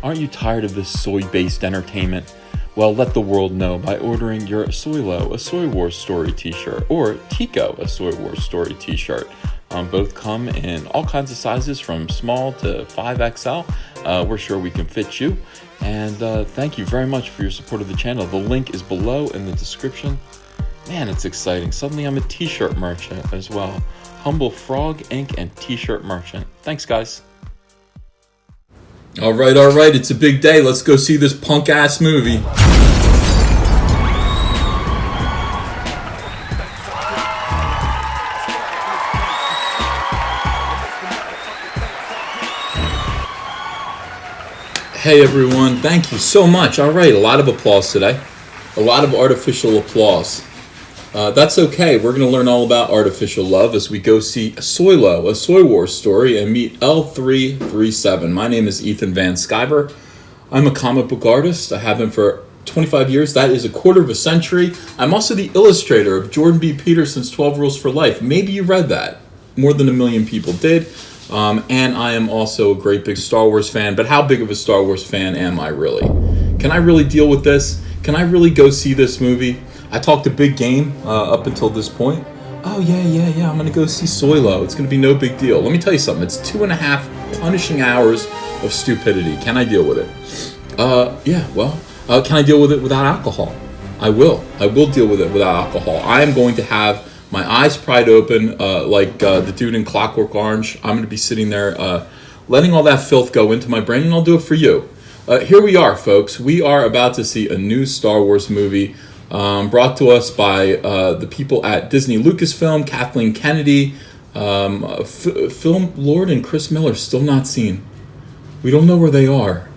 Aren't you tired of this soy-based entertainment? Well, let the world know by ordering your Soylo, a Soy Wars Story t-shirt, or Tico, a Soy Wars Story t-shirt. Both come in all kinds of sizes from small to 5XL. We're sure we can fit you. And thank you very much for your support of the channel. The link is below in the description. Man, it's exciting. Suddenly I'm a t-shirt merchant as well. Humble Frog Ink and t-shirt merchant. Thanks, guys. All right, it's a big day. Let's go see this punk-ass movie. Hey everyone, thank you so much. All right, a lot of applause today. A lot of artificial applause. That's okay. We're going to learn all about artificial love as we go see Soylo, a Soy Wars story, and meet L337. My name is Ethan Van Sciver. I'm a comic book artist. I have been for 25 years. That is a quarter of a century. I'm also the illustrator of Jordan B. Peterson's 12 Rules for Life. Maybe you read that. More than 1 million people did. And I am also a great big Star Wars fan. But how big of a Star Wars fan am I really? Can I really deal with this? Can I really go see this movie? I talked a big game up until this point. Oh, yeah, I'm going to go see Soylo. It's going to be no big deal. Let me tell you something. It's 2.5 punishing hours of stupidity. Can I deal with it? Can I deal with it without alcohol? I will. I will deal with it without alcohol. I am going to have my eyes pried open like the dude in Clockwork Orange. I'm going to be sitting there letting all that filth go into my brain, and I'll do it for you. Here we are, folks. We are about to see a new Star Wars movie brought to us by the people at Disney Lucasfilm, Kathleen Kennedy, Film Lord and Chris Miller, still not seen. We don't know where they are.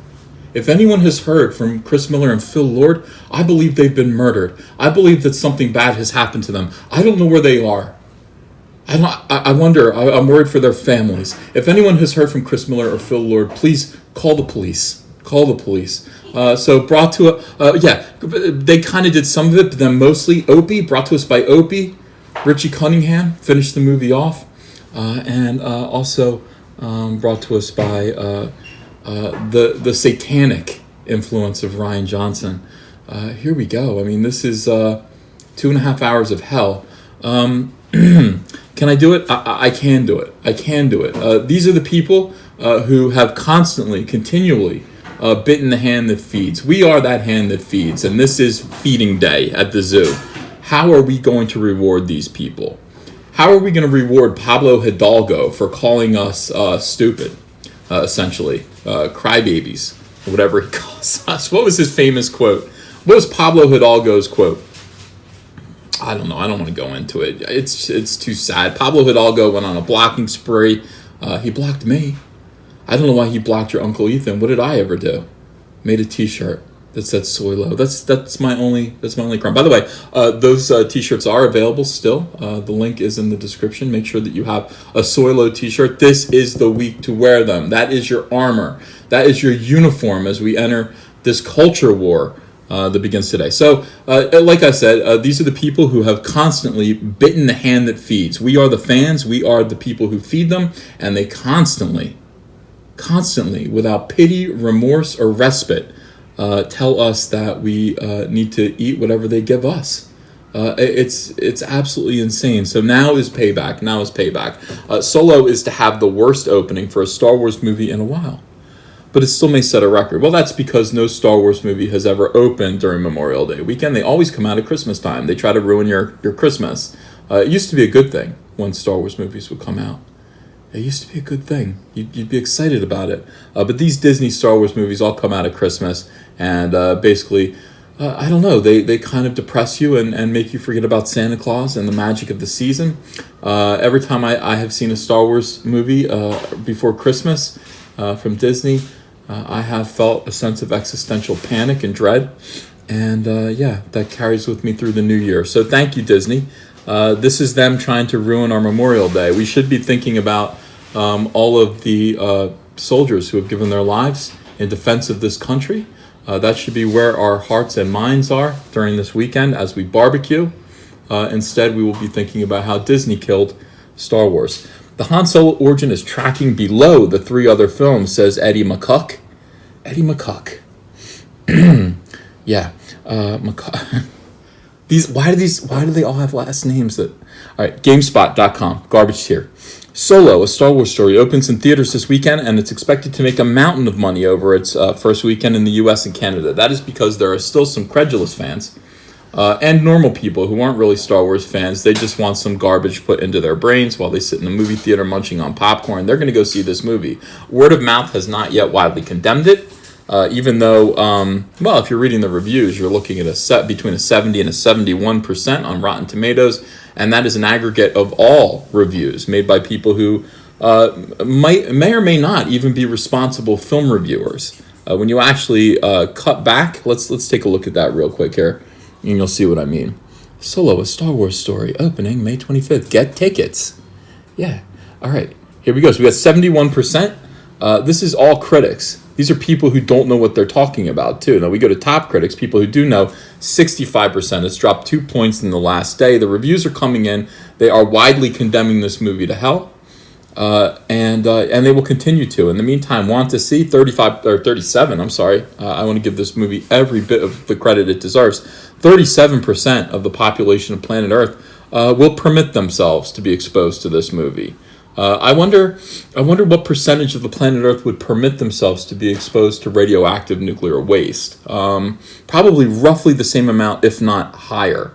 If anyone has heard from Chris Miller and Phil Lord, I believe they've been murdered. I believe that something bad has happened to them. I don't know where they are. I wonder, I'm worried for their families. If anyone has heard from Chris Miller or Phil Lord, please call the police. Call the police. So brought to they kind of did some of it, but then mostly Opie, brought to us by Opie. Richie Cunningham finished the movie off, and also brought to us by the satanic influence of Rian Johnson. Here we go. I mean, this is 2.5 hours of hell. Can I do it? I can do it. I can do it. These are the people who have constantly, continually bitten the hand that feeds. We are that hand that feeds, and this is feeding day at the zoo. How are we going to reward these people? How are we going to reward Pablo Hidalgo for calling us stupid, essentially, crybabies, or whatever he calls us? What was his famous quote? What was Pablo Hidalgo's quote? I don't know. I don't want to go into it. It's too sad. Pablo Hidalgo went on a blocking spree. He blocked me. I don't know why he blocked your Uncle Ethan. What did I ever do? Made a T-shirt that said Soylo. That's my only crime. By the way, those T-shirts are available still. The link is in the description. Make sure that you have a Soylo T-shirt. This is the week to wear them. That is your armor. That is your uniform as we enter this culture war that begins today. So, like I said, these are the people who have constantly bitten the hand that feeds. We are the fans. We are the people who feed them, and they constantly, without pity, remorse, or respite, tell us that we need to eat whatever they give us. It's absolutely insane. So now is payback. Solo is to have the worst opening for a Star Wars movie in a while. But it still may set a record. Well, that's because no Star Wars movie has ever opened during Memorial Day weekend. They always come out at Christmas time. They try to ruin your Christmas. It used to be a good thing when Star Wars movies would come out. It used to be a good thing. You'd be excited about it. But these Disney Star Wars movies all come out at Christmas, and basically, I don't know, they kind of depress you and make you forget about Santa Claus and the magic of the season. Every time I have seen a Star Wars movie before Christmas from Disney, I have felt a sense of existential panic and dread, and that carries with me through the new year. So thank you, Disney. This is them trying to ruin our Memorial Day. We should be thinking about all of the soldiers who have given their lives in defense of this country. That should be where our hearts and minds are during this weekend as we barbecue. Instead, we will be thinking about how Disney killed Star Wars. The Han Solo origin is tracking below the 3 other films, says Eddie McCuck. Eddie McCuck. Yeah, McCuck. Why do they all have last names that? All right, GameSpot.com, garbage tier. Solo, a Star Wars story, opens in theaters this weekend, and it's expected to make a mountain of money over its first weekend in the U.S. and Canada. That is because there are still some credulous fans and normal people who aren't really Star Wars fans. They just want some garbage put into their brains while they sit in the movie theater munching on popcorn. They're going to go see this movie. Word of mouth has not yet widely condemned it. Even though, well, if you're reading the reviews, you're looking at between a 70 and a 71% on Rotten Tomatoes, and that is an aggregate of all reviews made by people who may or may not even be responsible film reviewers. When you actually cut back, let's take a look at that real quick here, and you'll see what I mean. Solo, a Star Wars story, opening May 25th. Get tickets. Yeah. All right. Here we go. So we got 71%. This is all critics. These are people who don't know what they're talking about, too. Now, we go to top critics, people who do know, 65%. It's dropped 2 points in the last day. The reviews are coming in. They are widely condemning this movie to hell, and they will continue to. In the meantime, want to see 37, I'm sorry. I want to give this movie every bit of the credit it deserves. 37% of the population of planet Earth will permit themselves to be exposed to this movie. I wonder what percentage of the planet Earth would permit themselves to be exposed to radioactive nuclear waste. Probably roughly the same amount, if not higher.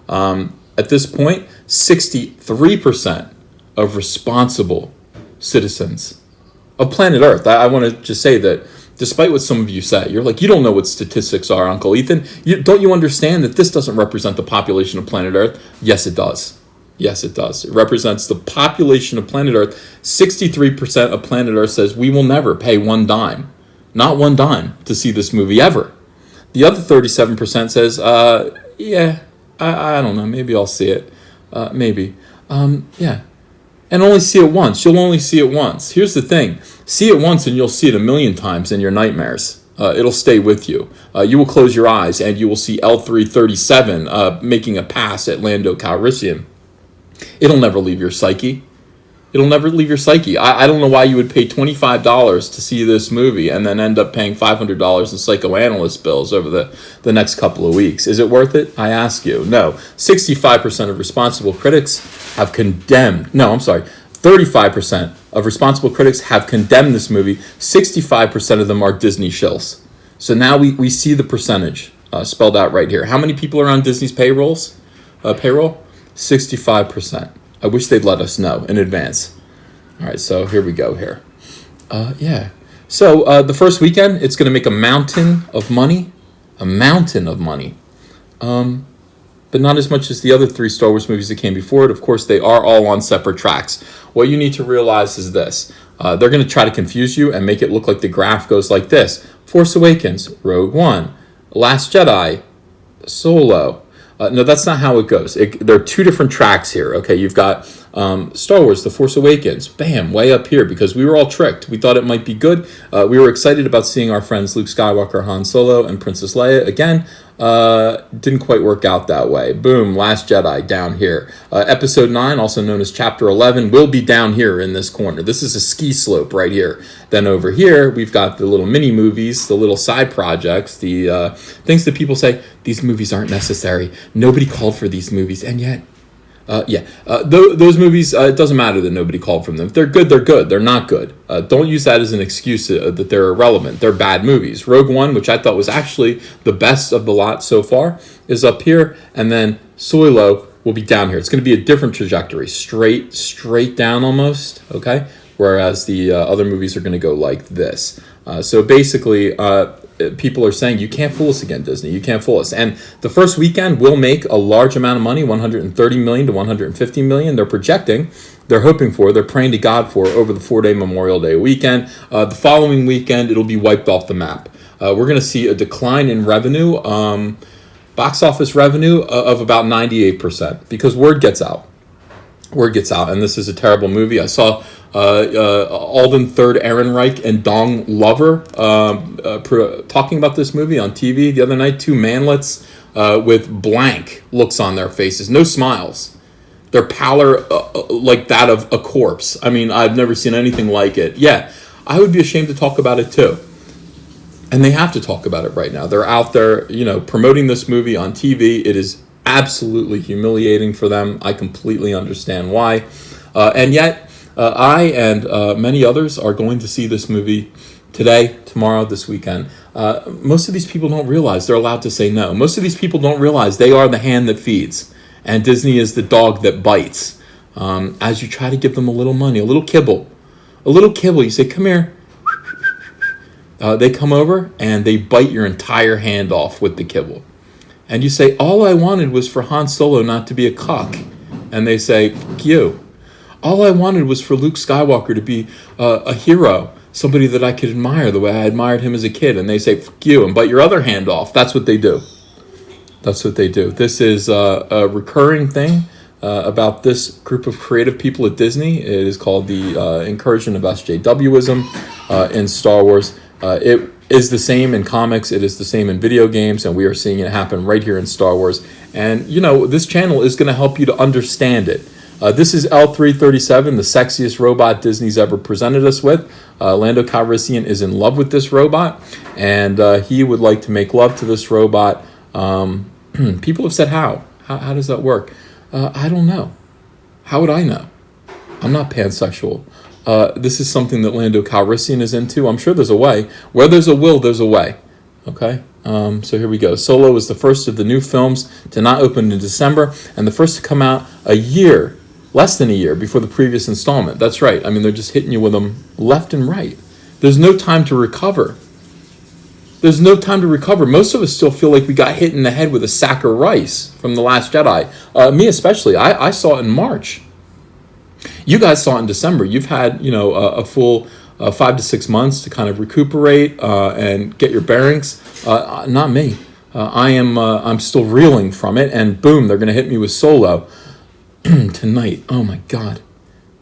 At this point, 63% of responsible citizens of planet Earth. I want to just say that despite what some of you say, you're like, you don't know what statistics are, Uncle Ethan. Don't you understand that this doesn't represent the population of planet Earth? Yes, it does. Yes, it does. It represents the population of planet Earth. 63% of planet Earth says we will never pay one dime, not one dime, to see this movie ever. The other 37% says, yeah, I don't know, maybe I'll see it. Maybe. Yeah. And only see it once. You'll only see it once. Here's the thing. See it once and you'll see it a million times in your nightmares. It'll stay with you. You will close your eyes and you will see L337 making a pass at Lando Calrissian. It'll never leave your psyche. It'll never leave your psyche. I don't know why you would pay $25 to see this movie and then end up paying $500 in psychoanalyst bills over the next couple of weeks. Is it worth it? I ask you. No. 65% of responsible critics have condemned. No, I'm sorry. 35% of responsible critics have condemned this movie. 65% of them are Disney shills. So now we see the percentage spelled out right here. How many people are on Disney's payroll? 65%. I wish they'd let us know in advance. All right, so here we go here. Yeah. So the first weekend, it's going to make a mountain of money. A mountain of money. But not as much as the other 3 Star Wars movies that came before it. Of course, they are all on separate tracks. What you need to realize is this. They're going to try to confuse you and make it look like the graph goes like this. Force Awakens, Rogue One, Last Jedi, Solo. No, that's not how it goes. There are 2 different tracks here. Okay, you've got Star Wars, The Force Awakens, bam, way up here, because we were all tricked. We thought it might be good. We were excited about seeing our friends Luke Skywalker, Han Solo, and Princess Leia again. Didn't quite work out that way. Boom, Last Jedi down here. Episode 9, also known as Chapter 11, will be down here in this corner. This is a ski slope right here. Then over here, we've got the little mini movies, the little side projects, the things that people say, these movies aren't necessary. Nobody called for these movies, and yet, those movies, it doesn't matter that nobody called for them. If they're good, they're good. They're not good. Don't use that as an excuse that they're irrelevant. They're bad movies. Rogue One, which I thought was actually the best of the lot so far, is up here, and then Soylo will be down here. It's going to be a different trajectory, straight down almost, okay? Whereas the other movies are going to go like this. So basically, people are saying, you can't fool us again, Disney. You can't fool us. And the first weekend will make a large amount of money, $130 million to $150 million. They're projecting, they're hoping for, they're praying to God for over the 4-day Memorial Day weekend. The following weekend, it'll be wiped off the map. We're going to see a decline in revenue, box office revenue of about 98%, because word gets out. And this is a terrible movie. I saw Alden Third Ehrenreich and Dong Lover talking about this movie on TV the other night. 2 manlets with blank looks on their faces, no smiles. Their pallor like that of a corpse. I mean, I've never seen anything like it. Yeah, I would be ashamed to talk about it too. And they have to talk about it right now. They're out there, promoting this movie on TV. It is absolutely humiliating for them. I completely understand why. And yet, I and many others are going to see this movie today, tomorrow, this weekend. Most of these people don't realize they're allowed to say no. Most of these people don't realize they are the hand that feeds, and Disney is the dog that bites. As you try to give them a little money, a little kibble, you say, come here. They come over and they bite your entire hand off with the kibble. And you say, all I wanted was for Han Solo not to be a cock. And they say, fuck you. All I wanted was for Luke Skywalker to be a hero, somebody that I could admire the way I admired him as a kid. And they say, fuck you, and bite your other hand off. That's what they do. That's what they do. This is a recurring thing about this group of creative people at Disney. It is called the incursion of SJWism in Star Wars. It is the same in comics. It is the same in video games, and we are seeing it happen right here in Star Wars. And, this channel is going to help you to understand it. This is L337, the sexiest robot Disney's ever presented us with. Lando Calrissian is in love with this robot, and he would like to make love to this robot. People have said how? How does that work? I don't know. How would I know? I'm not pansexual. This is something that Lando Calrissian is into. I'm sure there's a way. Where there's a will, there's a way. Okay? So here we go. Solo is the first of the new films to not open in December, and the first to come out less than a year before the previous installment. That's right. I mean, they're just hitting you with them left and right. There's no time to recover. There's no time to recover. Most of us still feel like we got hit in the head with a sack of rice from The Last Jedi. Me especially. I saw it in March. You guys saw it in December. You've had, a full 5 to 6 months to kind of recuperate and get your bearings. Not me. I'm still reeling from it, and boom, they're going to hit me with Solo tonight. Oh my God,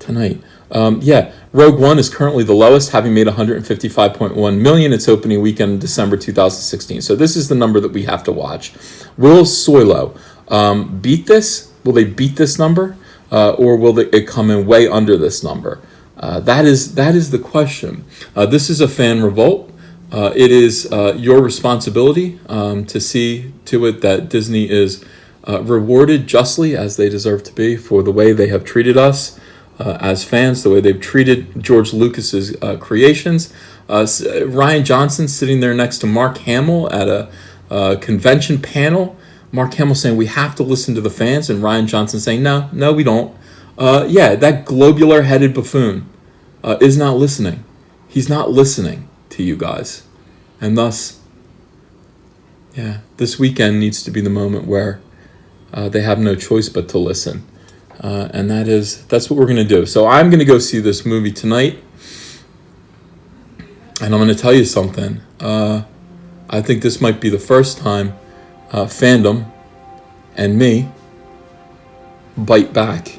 tonight. Rogue One is currently the lowest, having made 155.1 million its opening weekend, December 2016. So this is the number that we have to watch. Will Soylo beat this? Will they beat this number? Or will it come in way under this number? That is the question. This is a fan revolt. It is your responsibility to see to it that Disney is rewarded justly, as they deserve to be, for the way they have treated us as fans, the way they've treated George Lucas's creations. Ryan Johnson sitting there next to Mark Hamill at a convention panel. Mark Hamill saying we have to listen to the fans, and Ryan Johnson saying no, we don't. That globular-headed buffoon is not listening. He's not listening to you guys. And thus, this weekend needs to be the moment where they have no choice but to listen. And that's what we're going to do. So I'm going to go see this movie tonight. And I'm going to tell you something. I think this might be the first time fandom and me bite back.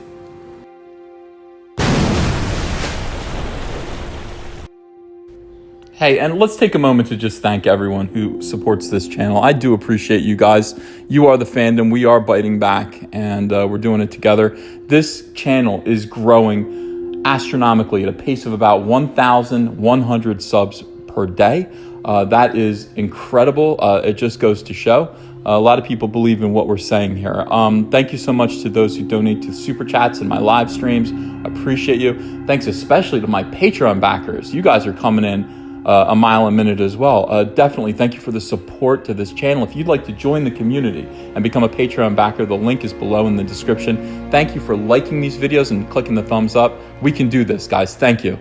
Hey, and let's take a moment to just thank everyone who supports this channel. I do appreciate you guys. You are the fandom. We are biting back, and we're doing it together. This channel is growing astronomically at a pace of about 1,100 subs per day. That is incredible. It just goes to show. A lot of people believe in what we're saying here. Thank you so much to those who donate to Super Chats and my live streams. Appreciate you. Thanks especially to my Patreon backers. You guys are coming in a mile a minute as well. Definitely thank you for the support to this channel. If you'd like to join the community and become a Patreon backer, the link is below in the description. Thank you for liking these videos and clicking the thumbs up. We can do this, guys. Thank you.